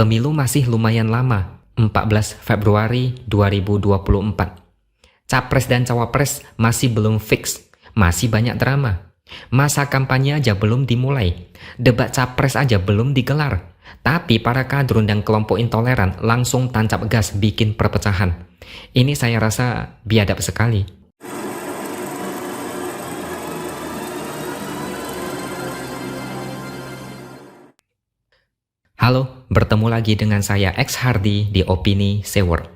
Pemilu masih lumayan lama, 14 Februari 2024. Capres dan cawapres masih belum fix, masih banyak drama. Masa kampanye aja belum dimulai, debat capres aja belum digelar. Tapi para kadrun dan kelompok intoleran langsung tancap gas bikin perpecahan. Ini saya rasa biadab sekali. Halo, bertemu lagi dengan saya X Hardy di Opini Seward.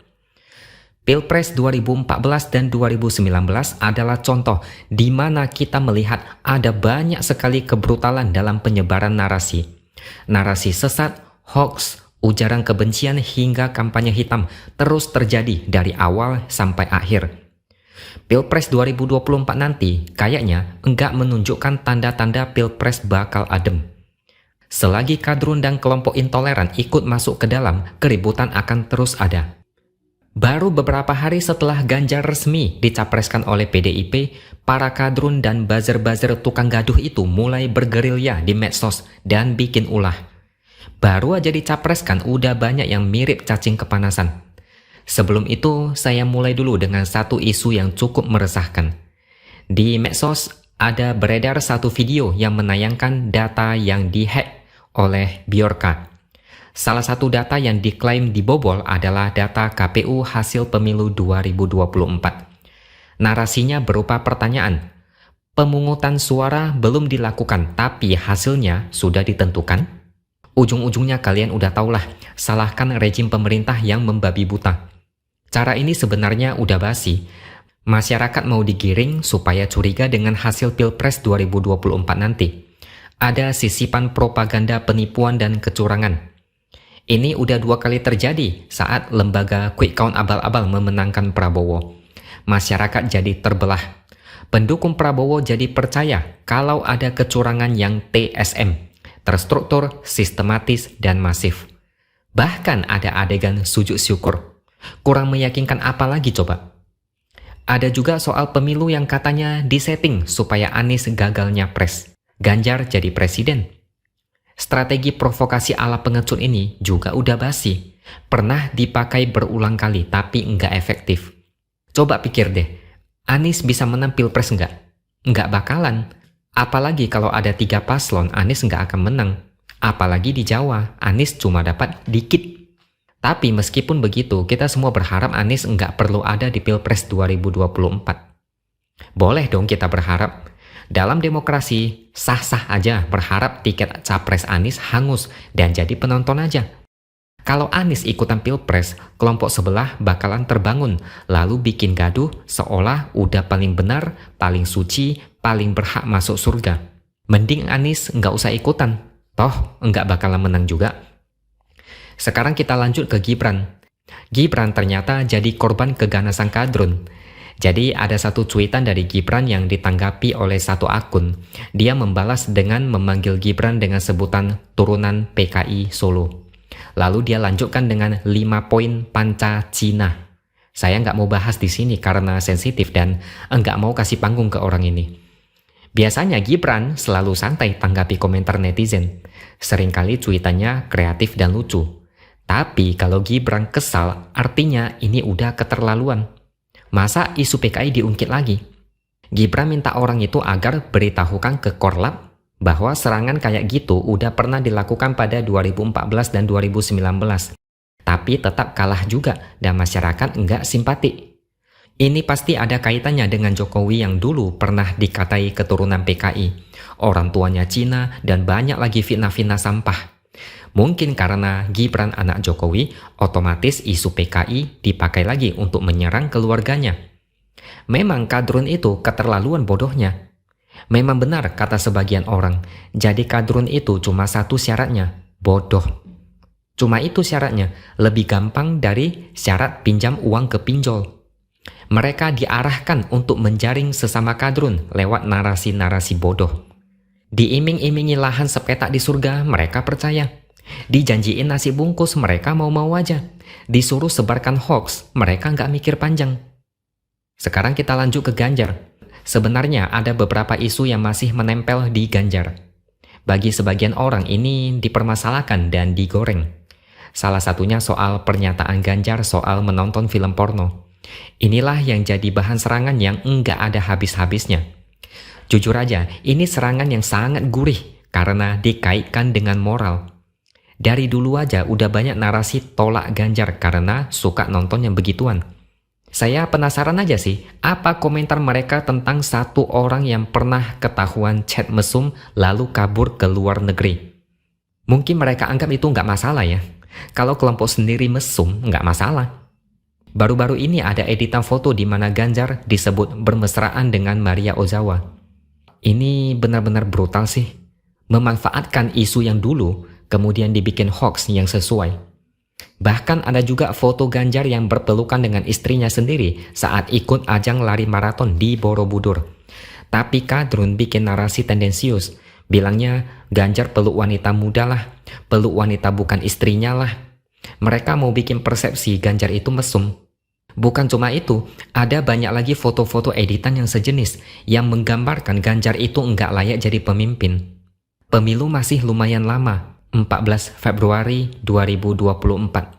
Pilpres 2014 dan 2019 adalah contoh di mana kita melihat ada banyak sekali kebrutalan dalam penyebaran narasi. Narasi sesat, hoax, ujaran kebencian hingga kampanye hitam terus terjadi dari awal sampai akhir. Pilpres 2024 nanti kayaknya enggak menunjukkan tanda-tanda Pilpres bakal adem. Selagi kadrun dan kelompok intoleran ikut masuk ke dalam, keributan akan terus ada. Baru beberapa hari setelah Ganjar resmi dicapreskan oleh PDIP, para kadrun dan buzzer-buzzer tukang gaduh itu mulai bergerilya di medsos dan bikin ulah. Baru aja dicapreskan udah banyak yang mirip cacing kepanasan. Sebelum itu, saya mulai dulu dengan satu isu yang cukup meresahkan. Di medsos ada beredar satu video yang menayangkan data yang dihack oleh Bjorka. Salah satu data yang diklaim dibobol adalah data KPU hasil pemilu 2024. Narasinya berupa pertanyaan, pemungutan suara belum dilakukan tapi hasilnya sudah ditentukan? Ujung-ujungnya kalian udah tahulah, salahkan rejim pemerintah yang membabi buta. Cara ini sebenarnya udah basi. Masyarakat mau digiring supaya curiga dengan hasil Pilpres 2024 nanti. Ada sisipan propaganda penipuan dan kecurangan. Ini udah 2 kali terjadi saat lembaga quick count abal-abal memenangkan Prabowo. Masyarakat jadi terbelah. Pendukung Prabowo jadi percaya kalau ada kecurangan yang TSM, terstruktur, sistematis, dan masif. Bahkan ada adegan sujud syukur. Kurang meyakinkan apa lagi coba? Ada juga soal pemilu yang katanya disetting supaya Anies gagal nyapres, Ganjar jadi presiden. Strategi provokasi ala pengecut ini juga udah basi. Pernah dipakai berulang kali tapi nggak efektif. Coba pikir deh, Anies bisa menang Pilpres nggak? Nggak bakalan. Apalagi kalau ada 3 paslon, Anies nggak akan menang. Apalagi di Jawa, Anies cuma dapat dikit. Tapi meskipun begitu, kita semua berharap Anies nggak perlu ada di Pilpres 2024. Boleh dong kita berharap. Dalam demokrasi, sah-sah aja berharap tiket capres Anies hangus dan jadi penonton aja. Kalau Anies ikutan Pilpres, kelompok sebelah bakalan terbangun, lalu bikin gaduh seolah udah paling benar, paling suci, paling berhak masuk surga. Mending Anies nggak usah ikutan, toh nggak bakalan menang juga. Sekarang kita lanjut ke Gibran. Gibran ternyata jadi korban keganasan kadrun. Jadi ada satu cuitan dari Gibran yang ditanggapi oleh satu akun. Dia membalas dengan memanggil Gibran dengan sebutan turunan PKI Solo. Lalu dia lanjutkan dengan 5 poin panca Cina. Saya nggak mau bahas di sini karena sensitif dan nggak mau kasih panggung ke orang ini. Biasanya Gibran selalu santai tanggapi komentar netizen. Seringkali cuitannya kreatif dan lucu. Tapi kalau Gibran kesal, artinya ini udah keterlaluan. Masa isu PKI diungkit lagi? Gibran minta orang itu agar beritahukan ke Korlap bahwa serangan kayak gitu udah pernah dilakukan pada 2014 dan 2019. Tapi tetap kalah juga dan masyarakat enggak simpati. Ini pasti ada kaitannya dengan Jokowi yang dulu pernah dikatai keturunan PKI, orang tuanya Cina, dan banyak lagi fitnah-fitnah sampah. Mungkin karena Gibran anak Jokowi, otomatis isu PKI dipakai lagi untuk menyerang keluarganya. Memang kadrun itu keterlaluan bodohnya. Memang benar kata sebagian orang, jadi kadrun itu cuma satu syaratnya, bodoh. Cuma itu syaratnya, lebih gampang dari syarat pinjam uang ke pinjol. Mereka diarahkan untuk menjaring sesama kadrun lewat narasi-narasi bodoh. Diiming-imingi lahan sepetak di surga, mereka percaya. Dijanjiin nasi bungkus, mereka mau-mau aja. Disuruh sebarkan hoax, mereka nggak mikir panjang. Sekarang kita lanjut ke Ganjar. Sebenarnya ada beberapa isu yang masih menempel di Ganjar. Bagi sebagian orang ini dipermasalahkan dan digoreng. Salah satunya soal pernyataan Ganjar soal menonton film porno. Inilah yang jadi bahan serangan yang enggak ada habis-habisnya. Jujur aja, ini serangan yang sangat gurih karena dikaitkan dengan moral. Dari dulu aja udah banyak narasi tolak Ganjar karena suka nonton yang begituan. Saya penasaran aja sih, apa komentar mereka tentang satu orang yang pernah ketahuan chat mesum lalu kabur ke luar negeri. Mungkin mereka anggap itu nggak masalah ya. Kalau kelompok sendiri mesum, nggak masalah. Baru-baru ini ada editan foto di mana Ganjar disebut bermesraan dengan Maria Ozawa. Ini benar-benar brutal sih. Memanfaatkan isu yang dulu, kemudian dibikin hoax yang sesuai. Bahkan ada juga foto Ganjar yang berpelukan dengan istrinya sendiri saat ikut ajang lari maraton di Borobudur. Tapi Kadrun bikin narasi tendensius. Bilangnya Ganjar peluk wanita muda lah, peluk wanita bukan istrinya lah. Mereka mau bikin persepsi Ganjar itu mesum. Bukan cuma itu, ada banyak lagi foto-foto editan yang sejenis yang menggambarkan Ganjar itu enggak layak jadi pemimpin. Pemilu masih lumayan lama, 14 Februari 2024.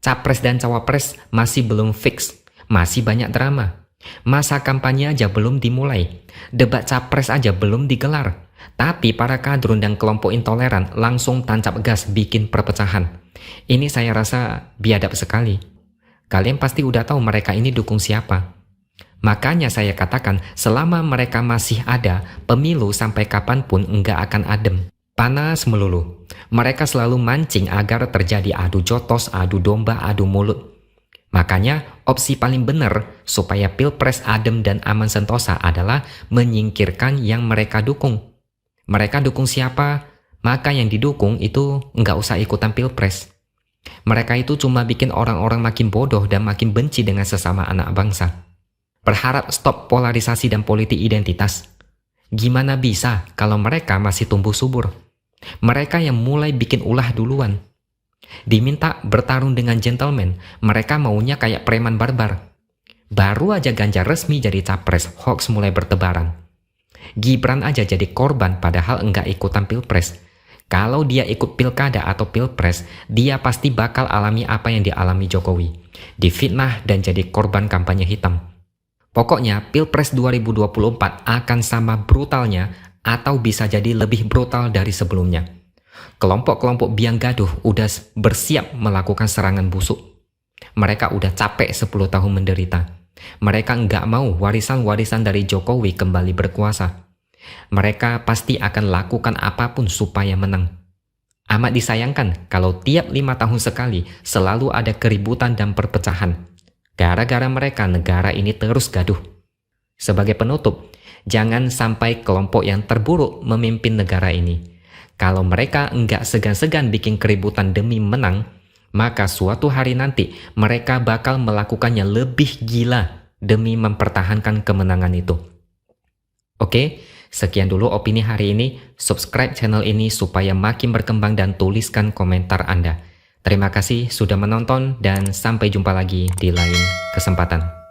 Capres dan cawapres masih belum fix, masih banyak drama. Masa kampanye aja belum dimulai, debat capres aja belum digelar. Tapi para kadrun dan kelompok intoleran langsung tancap gas bikin perpecahan. Ini saya rasa biadab sekali. Kalian pasti udah tahu mereka ini dukung siapa. Makanya saya katakan selama mereka masih ada, pemilu sampai kapanpun enggak akan adem. Panas melulu. Mereka selalu mancing agar terjadi adu jotos, adu domba, adu mulut. Makanya opsi paling benar supaya pilpres adem dan aman sentosa adalah menyingkirkan yang mereka dukung. Mereka dukung siapa, maka yang didukung itu nggak usah ikutan pilpres. Mereka itu cuma bikin orang-orang makin bodoh dan makin benci dengan sesama anak bangsa. Berharap stop polarisasi dan politik identitas. Gimana bisa kalau mereka masih tumbuh subur? Mereka yang mulai bikin ulah duluan. Diminta bertarung dengan gentleman, mereka maunya kayak preman barbar. Baru aja Ganjar resmi jadi capres, hoax mulai bertebaran. Gibran aja jadi korban padahal enggak ikutan pilpres. Kalau dia ikut pilkada atau pilpres, dia pasti bakal alami apa yang dialami Jokowi. Difitnah dan jadi korban kampanye hitam. Pokoknya pilpres 2024 akan sama brutalnya atau bisa jadi lebih brutal dari sebelumnya. Kelompok-kelompok biang gaduh udah bersiap melakukan serangan busuk. Mereka udah capek 10 tahun menderita. Mereka nggak mau warisan-warisan dari Jokowi kembali berkuasa. Mereka pasti akan lakukan apapun supaya menang. Amat disayangkan kalau tiap 5 tahun sekali selalu ada keributan dan perpecahan. Gara-gara mereka negara ini terus gaduh. Sebagai penutup, jangan sampai kelompok yang terburuk memimpin negara ini. Kalau mereka nggak segan-segan bikin keributan demi menang, maka suatu hari nanti mereka bakal melakukannya lebih gila demi mempertahankan kemenangan itu. Oke, sekian dulu opini hari ini. Subscribe channel ini supaya makin berkembang dan tuliskan komentar Anda. Terima kasih sudah menonton dan sampai jumpa lagi di lain kesempatan.